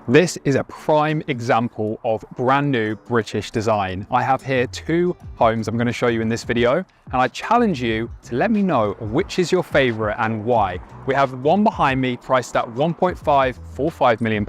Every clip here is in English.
This is a prime example of brand new British design. I have here two homes I'm going to show you in this video, and I challenge you to let me know which is your favorite and why. We have one behind me priced at £1.545 million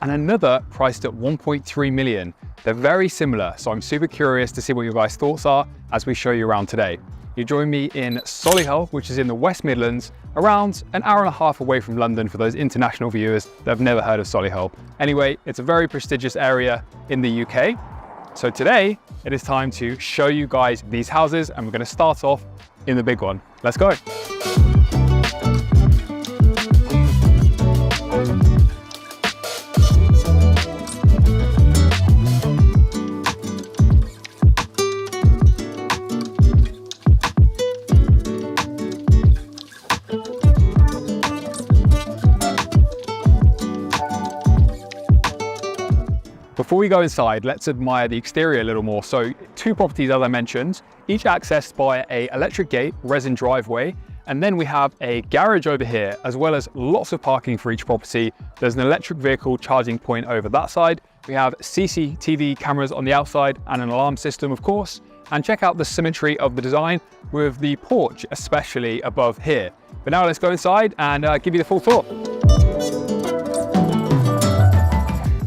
and another priced at 1.3 million. They're very similar, so I'm super curious to see what your guys' thoughts are as we show you around today. You join me in Solihull, which is in the West Midlands, around an hour and a half away from London for those international viewers that have never heard of Solihull. Anyway, it's a very prestigious area in the UK. So today, it is time to show you guys these houses, and we're going to start off in the big one. Let's go. Before we go inside, let's admire the exterior a little more. So two properties, as I mentioned, each accessed by an electric gate, resin driveway, and then we have a garage over here, as well as lots of parking for each property. There's an electric vehicle charging point over that side. We have CCTV cameras on the outside and an alarm system, of course. And check out the symmetry of the design with the porch, especially above here. But now let's go inside and give you the full tour.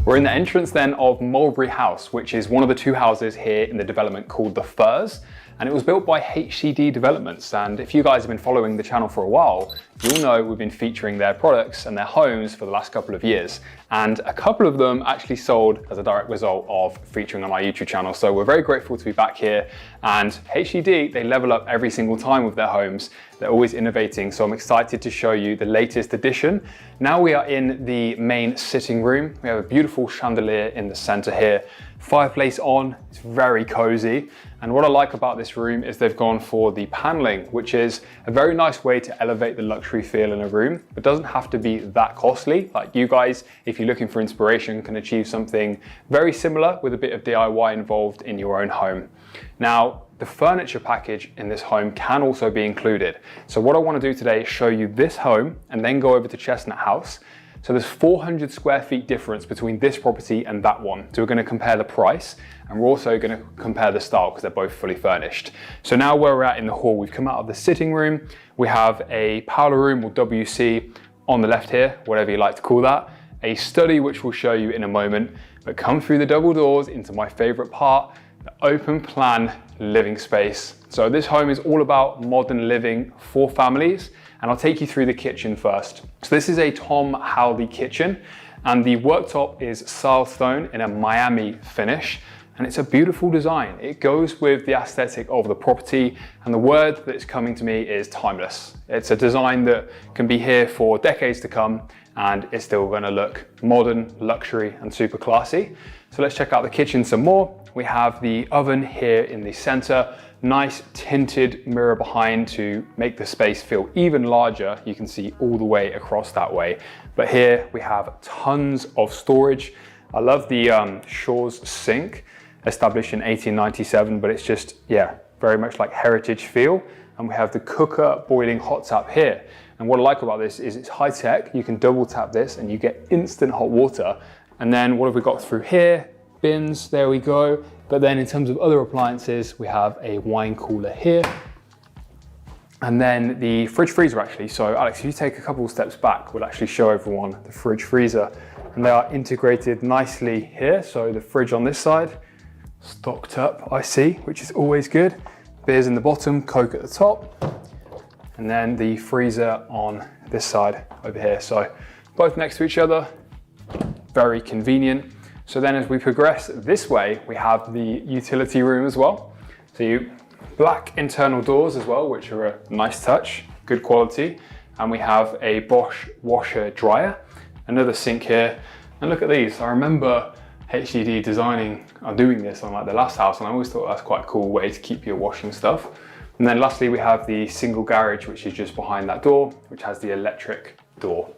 We're in the entrance then of Mulberry House, which is one of the two houses here in the development called The Firs, and it was built by HCD Developments. And if you guys have been following the channel for a while, you'll know we've been featuring their products and their homes for the last couple of years. And a couple of them actually sold as a direct result of featuring on our YouTube channel. So we're very grateful to be back here. And HCD, they level up every single time with their homes. They're always innovating. So I'm excited to show you the latest addition. Now we are in the main sitting room. We have a beautiful chandelier in the center here. Fireplace on, it's very cozy. And what I like about this room is they've gone for the paneling, which is a very nice way to elevate the luxury feel in a room. It doesn't have to be that costly. Like you guys, if you're looking for inspiration, can achieve something very similar with a bit of DIY involved in your own home. Now, the furniture package in this home can also be included. So what I want to do today is show you this home and then go over to Chestnut House. So there's 400 square feet difference between this property and that one. So we're going to compare the price, and we're also going to compare the style because they're both fully furnished. So now where we're at in the hall, we've come out of the sitting room. We have a powder room, or WC, on the left here, whatever you like to call that. A study, which we'll show you in a moment, but come through the double doors into my favorite part, the open plan living space. So this home is all about modern living for families, and I'll take you through the kitchen first. So this is a Tom Haldey kitchen, and the worktop is silestone in a Miami finish, and it's a beautiful design. It goes with the aesthetic of the property, and the word that's coming to me is timeless. It's a design that can be here for decades to come, and it's still gonna look modern, luxury, and super classy. So let's check out the kitchen some more. We have the oven here in the center, nice tinted mirror behind to make the space feel even larger. You can see all the way across that way. But here we have tons of storage. I love the Shaw's sink, established in 1897, but it's just, yeah, very much like heritage feel. And we have the cooker boiling hot tap here. And what I like about this is it's high tech. You can double tap this and you get instant hot water. And then what have we got through here? Bins, there we go. But then in terms of other appliances, we have a wine cooler here. And then the fridge freezer actually. So Alex, if you take a couple of steps back, we'll actually show everyone the fridge freezer. And they are integrated nicely here. So the fridge on this side, stocked up, I see, which is always good. Beers in the bottom, Coke at the top. And then the freezer on this side over here. So both next to each other, very convenient. So then as we progress this way, we have the utility room as well. So you black internal doors as well, which are a nice touch, good quality. And we have a Bosch washer dryer, another sink here. And look at these. I remember HCD designing or doing this on like the last house, and I always thought that's quite a cool way to keep your washing stuff. And then lastly, we have the single garage, which is just behind that door, which has the electric door.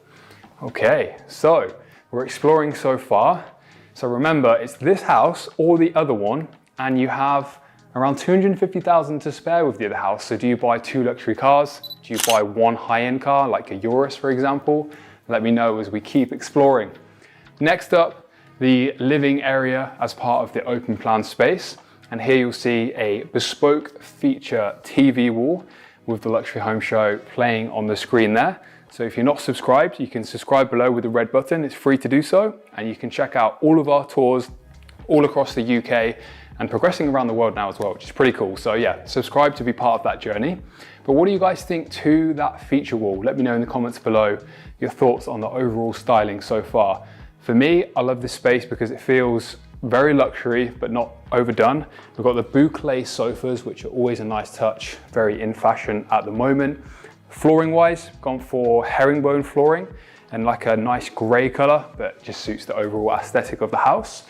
Okay, so we're exploring so far. So remember, it's this house or the other one, and you have around 250,000 to spare with the other house. So do you buy two luxury cars? Do you buy one high-end car, like a Urus, for example? Let me know as we keep exploring. Next up, the living area as part of the open plan space. And here you'll see a bespoke feature TV wall with the Luxury Home Show playing on the screen there. So if you're not subscribed, you can subscribe below with the red button. It's free to do so. And you can check out all of our tours all across the UK and progressing around the world now as well, which is pretty cool. So yeah, subscribe to be part of that journey. But what do you guys think to that feature wall? Let me know in the comments below your thoughts on the overall styling so far. For me, I love this space because it feels very luxury, but not overdone. We've got the boucle sofas, which are always a nice touch, very in fashion at the moment. Flooring wise, gone for herringbone flooring and like a nice gray color, but just suits the overall aesthetic of the house.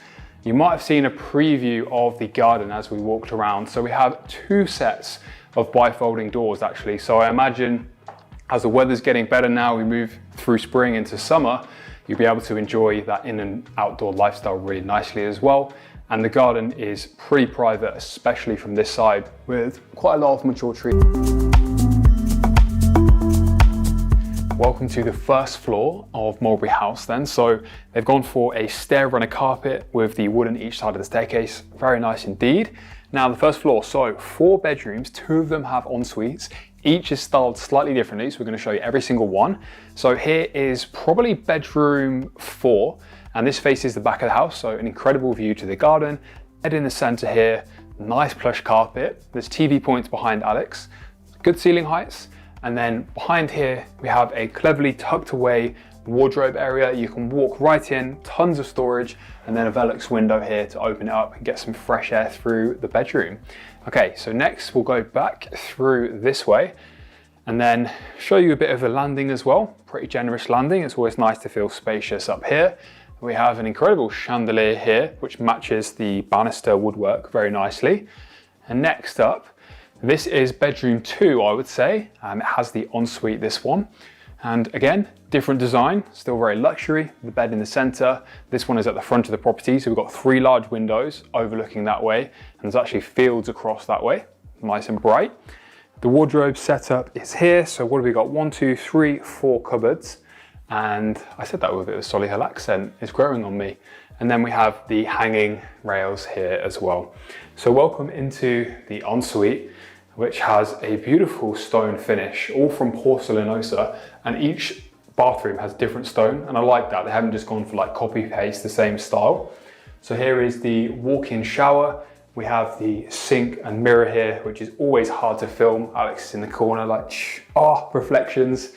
You might have seen a preview of the garden as we walked around. So we have 2 sets of bifolding doors actually. So I imagine as the weather's getting better now, we move through spring into summer, you'll be able to enjoy that in and outdoor lifestyle really nicely as well. And the garden is pretty private, especially from this side with quite a lot of mature trees. Welcome to the first floor of Mulberry House then. So they've gone for a stair runner carpet with the wood on each side of the staircase. Very nice indeed. Now the first floor, so 4 bedrooms, 2 of them have en suites. Each is styled slightly differently, so we're going to show you every single one. So here is probably bedroom 4, and this faces the back of the house, so an incredible view to the garden. Bed in the center here, nice plush carpet. There's TV points behind Alex, good ceiling heights, and then behind here we have a cleverly tucked away wardrobe area. You can walk right in, tons of storage, and then a Velux window here to open it up and get some fresh air through the bedroom. Okay, so next we'll go back through this way and then show you a bit of a landing as well. Pretty generous landing. It's always nice to feel spacious up here. We have an incredible chandelier here, which matches the banister woodwork very nicely. And next up, this is bedroom 2, I would say. It has the ensuite, this one. And again, different design, still very luxury, the bed in the center. This one is at the front of the property, so we've got 3 large windows overlooking that way, and there's actually fields across that way, nice and bright. The wardrobe setup is here, so what have we got? 1, 2, 3, 4 cupboards, and I said that with a Solihull accent, it's growing on me. And then we have the hanging rails here as well. So welcome into the ensuite, which has a beautiful stone finish, all from porcelanosa, and each bathroom has different stone, and I like that. They haven't just gone for like copy paste the same style. So here is the walk-in shower. We have the sink and mirror here, which is always hard to film. Alex is in the corner like, reflections.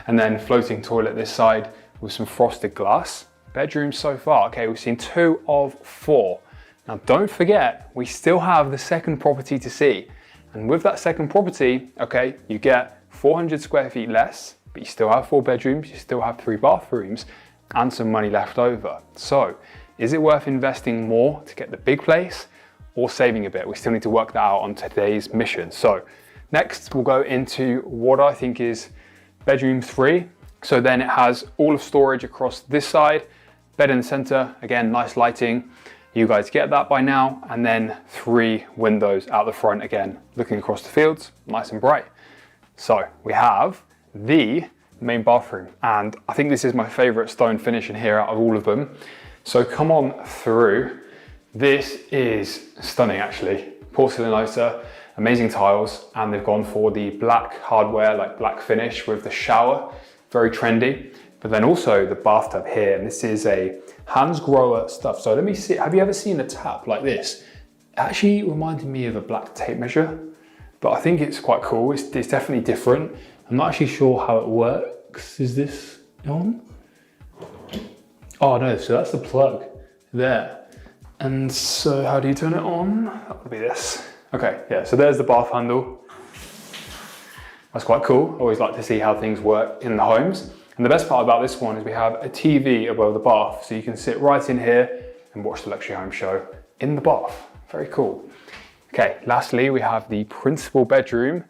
And then floating toilet this side with some frosted glass. Bedrooms so far, okay, we've seen 2 of 4. Now don't forget, we still have the second property to see. And with that second property, okay, you get 400 square feet less, but you still have 4 bedrooms, you still have 3 bathrooms, and some money left over. So, is it worth investing more to get the big place, or saving a bit? We still need to work that out on today's mission. So, next we'll go into what I think is bedroom 3. So then it has all of storage across this side, bed in the center, again, nice lighting. You guys get that by now, and then 3 windows out the front again, looking across the fields, nice and bright. So we have the main bathroom, and I think this is my favorite stone finish in here out of all of them. So come on through. This is stunning actually. Porcelanosa, amazing tiles, and they've gone for the black hardware, like black finish with the shower, very trendy. But then also the bathtub here, and this is a Hans Grohe stuff. So let me see, have you ever seen a tap like this? It actually reminded me of a black tape measure, but I think it's quite cool. It's definitely different. I'm not actually sure how it works. Is this on? Oh no, so that's the plug there. And so how do you turn it on? That would be this. Okay, yeah, so there's the bath handle. That's quite cool. I always like to see how things work in the homes. And the best part about this one is we have a TV above the bath, so you can sit right in here and watch the Luxury Home Show in the bath. Very cool. Okay, lastly, we have the principal bedroom.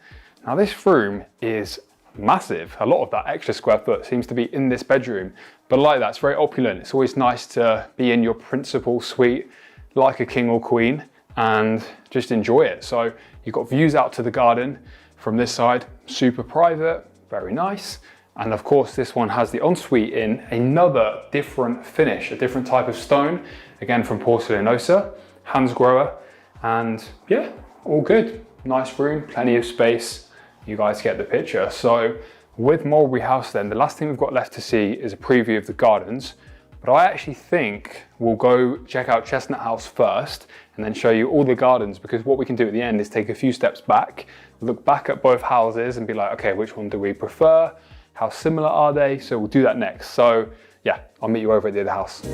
Now this room is massive. A lot of that extra square foot seems to be in this bedroom, but I like that, it's very opulent. It's always nice to be in your principal suite like a king or queen and just enjoy it. So you've got views out to the garden from this side, super private, very nice. And of course, this one has the ensuite in another different finish, a different type of stone, again from porcelanosa, Hans Grohe, and yeah, all good. Nice room, plenty of space. You guys get the picture. So with Mulberry House then, the last thing we've got left to see is a preview of the gardens, but I actually think we'll go check out Chestnut House first and then show you all the gardens, because what we can do at the end is take a few steps back, look back at both houses and be like, okay, which one do we prefer? How similar are they? So we'll do that next. So yeah, I'll meet you over at the other house.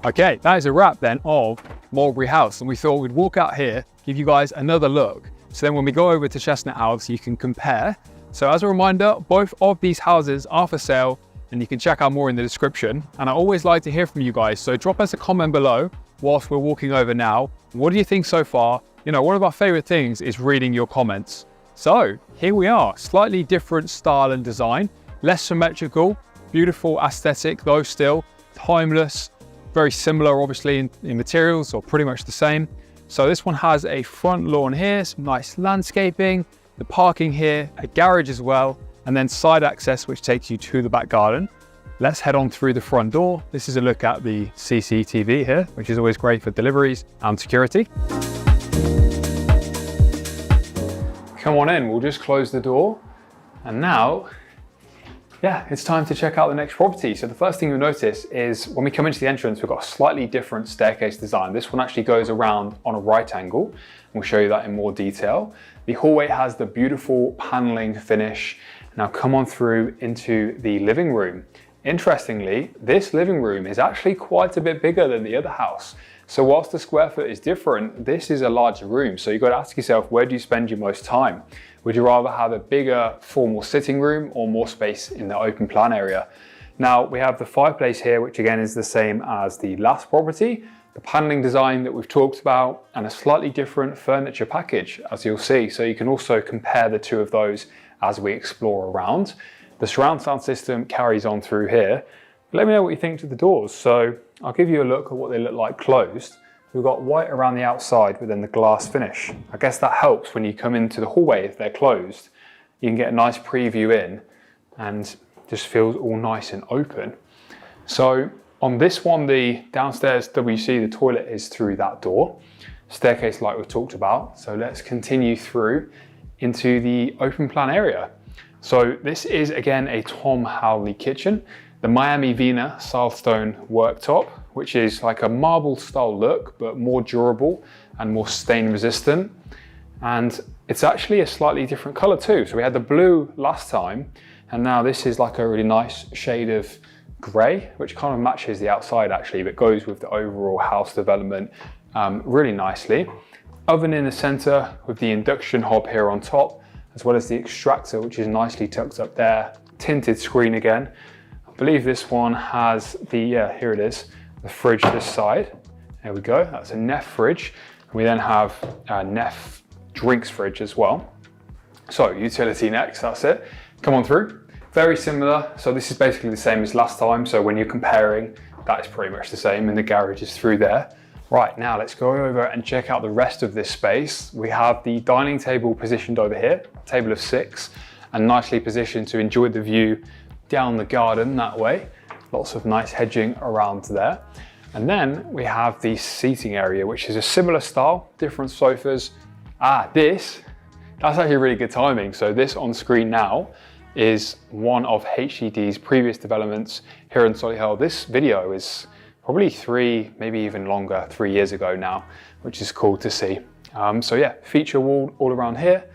Okay, that is a wrap then of Mulberry House, and we thought we'd walk out here, give you guys another look. So then when we go over to Chestnut House, you can compare. So as a reminder, both of these houses are for sale, and you can check out more in the description. And I always like to hear from you guys, so drop us a comment below whilst we're walking over now. What do you think so far? You know, one of our favorite things is reading your comments. So here we are, slightly different style and design, less symmetrical, beautiful aesthetic though still, timeless, very similar obviously in materials, or pretty much the same. So this one has a front lawn here, some nice landscaping, the parking here, a garage as well, and then side access which takes you to the back garden. Let's head on through the front door. This is a look at the CCTV here, which is always great for deliveries and security. Come on in, we'll just close the door. And now, yeah, it's time to check out the next property. So the first thing you'll notice is when we come into the entrance, we've got a slightly different staircase design. This one actually goes around on a right angle. We'll show you that in more detail. The hallway has the beautiful paneling finish. Now come on through into the living room. Interestingly, this living room is actually quite a bit bigger than the other house. So whilst the square foot is different, this is a larger room. So you've got to ask yourself, where do you spend your most time? Would you rather have a bigger formal sitting room or more space in the open plan area? Now we have the fireplace here, which again is the same as the last property, the paneling design that we've talked about, and a slightly different furniture package, as you'll see. So you can also compare the two of those as we explore around. The surround sound system carries on through here. Let me know what you think to the doors. So I'll give you a look at what they look like closed. We've got white around the outside within the glass finish. I guess that helps when you come into the hallway if they're closed. You can get a nice preview in and just feels all nice and open. So on this one, the downstairs WC, the toilet is through that door. Staircase like we've talked about. So let's continue through into the open plan area. So this is again a Tom Howley kitchen. The Miami Vina Silestone worktop, which is like a marble style look, but more durable and more stain resistant. And it's actually a slightly different color too. So we had the blue last time, and now this is like a really nice shade of gray, which kind of matches the outside actually, but goes with the overall house development really nicely. Oven in the center with the induction hob here on top, as well as the extractor, which is nicely tucked up there. Tinted screen again. I believe this one has the, here it is, the fridge this side. There we go, that's a Neff fridge. We then have a Neff drinks fridge as well. So utility next, that's it. Come on through. Very similar, so this is basically the same as last time. So when you're comparing, that is pretty much the same, and the garage is through there. Right, now let's go over and check out the rest of this space. We have the dining table positioned over here, table of 6, and nicely positioned to enjoy the view down the garden that way. Lots of nice hedging around there. And then we have the seating area, which is a similar style, different sofas. That's actually really good timing. So this on screen now is one of HCD's previous developments here in Solihull. This video is probably 3, maybe even longer, 3 years ago now, which is cool to see. So yeah, feature wall all around here,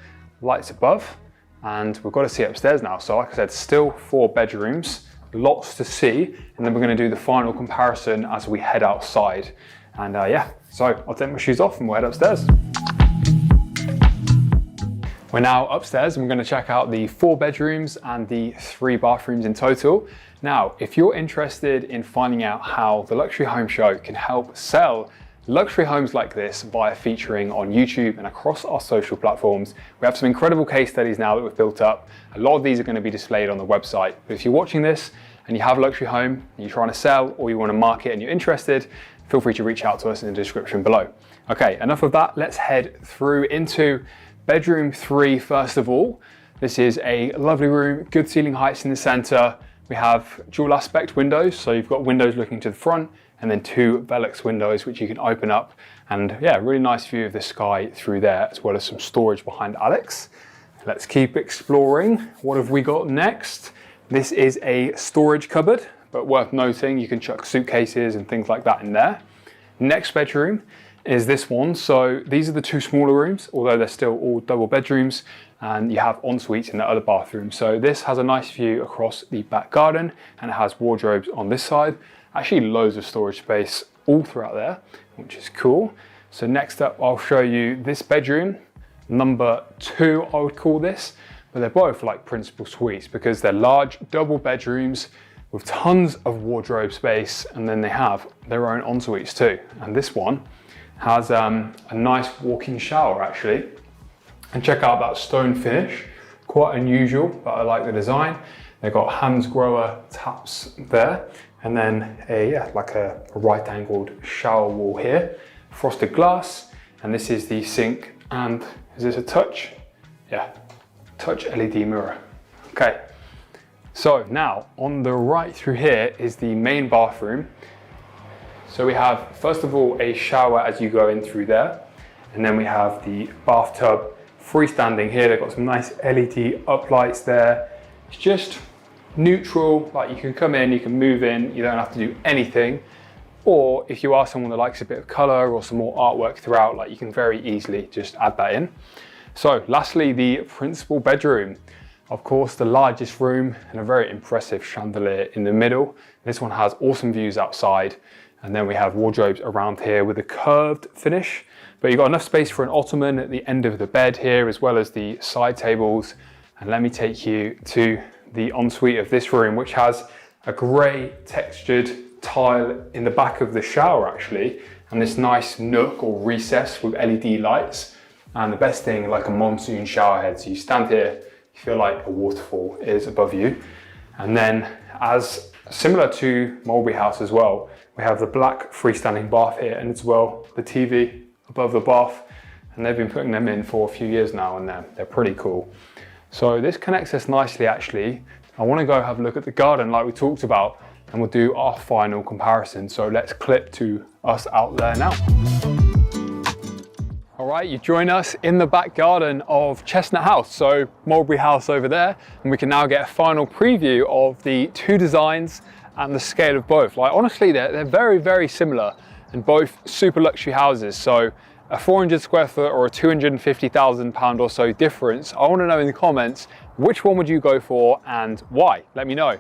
lights above, and we've got to see upstairs now. So like I said, still 4 bedrooms, lots to see, and then we're going to do the final comparison as we head outside. And yeah, so I'll take my shoes off and we'll head upstairs. We're now upstairs and we're going to check out the 4 bedrooms and the 3 bathrooms in total. Now, if you're interested in finding out how the Luxury Home Show can help sell luxury homes like this via featuring on YouTube and across our social platforms, we have some incredible case studies now that we've built up. A lot of these are going to be displayed on the website. But if you're watching this and you have a luxury home, and you're trying to sell, or you want to market and you're interested, feel free to reach out to us in the description below. Okay, enough of that. Let's head through into bedroom 3 first of all. This is a lovely room, good ceiling heights in the center. We have dual aspect windows, so you've got windows looking to the front and then 2 Velux windows which you can open up, and yeah, really nice view of the sky through there, as well as some storage behind Alex. Let's keep exploring. What have we got next? This is a storage cupboard, but worth noting you can chuck suitcases and things like that in there. Next bedroom is this one. So these are the 2 smaller rooms, although they're still all double bedrooms, and you have en-suites in the other bathroom. So this has a nice view across the back garden, and it has wardrobes on this side. Actually loads of storage space all throughout there, which is cool. So next up, I'll show you this bedroom, number 2, I would call this, but they're both like principal suites because they're large double bedrooms with tons of wardrobe space, and then they have their own en-suites too. And this one has a nice walk-in shower actually. And check out that stone finish, quite unusual, but I like the design. They've got Hansgrohe taps there, and then like a right angled shower wall here, frosted glass, and this is the sink, and is this a touch? Yeah, touch LED mirror. Okay, so now on the right through here is the main bathroom. So we have, first of all, a shower as you go in through there, and then we have the bathtub freestanding here. They've got some nice LED uplights there. It's just neutral, like you can come in, you can move in, you don't have to do anything. Or if you are someone that likes a bit of color or some more artwork throughout, like you can very easily just add that in. So lastly, the principal bedroom. Of course, the largest room and a very impressive chandelier in the middle. This one has awesome views outside. And then we have wardrobes around here with a curved finish, but you've got enough space for an ottoman at the end of the bed here, as well as the side tables. And let me take you to the ensuite of this room, which has a grey textured tile in the back of the shower actually, and this nice nook or recess with LED lights. And the best thing, like a monsoon shower head, so you stand here, you feel like a waterfall is above you. And then, as similar to Mulberry House as well, we have the black freestanding bath here, and as well the TV above the bath, and they've been putting them in for a few years now, and they're pretty cool. So this connects us nicely actually. I want to go have a look at the garden like we talked about, and we'll do our final comparison. So let's clip to us out there now. All right, you join us in the back garden of Chestnut House, so Mulberry House over there, and we can now get a final preview of the 2 designs and the scale of both. Like honestly, they're very, very similar, and both super luxury houses. So a 400 square foot or a £250,000 or so difference. I want to know in the comments, which one would you go for and why? Let me know.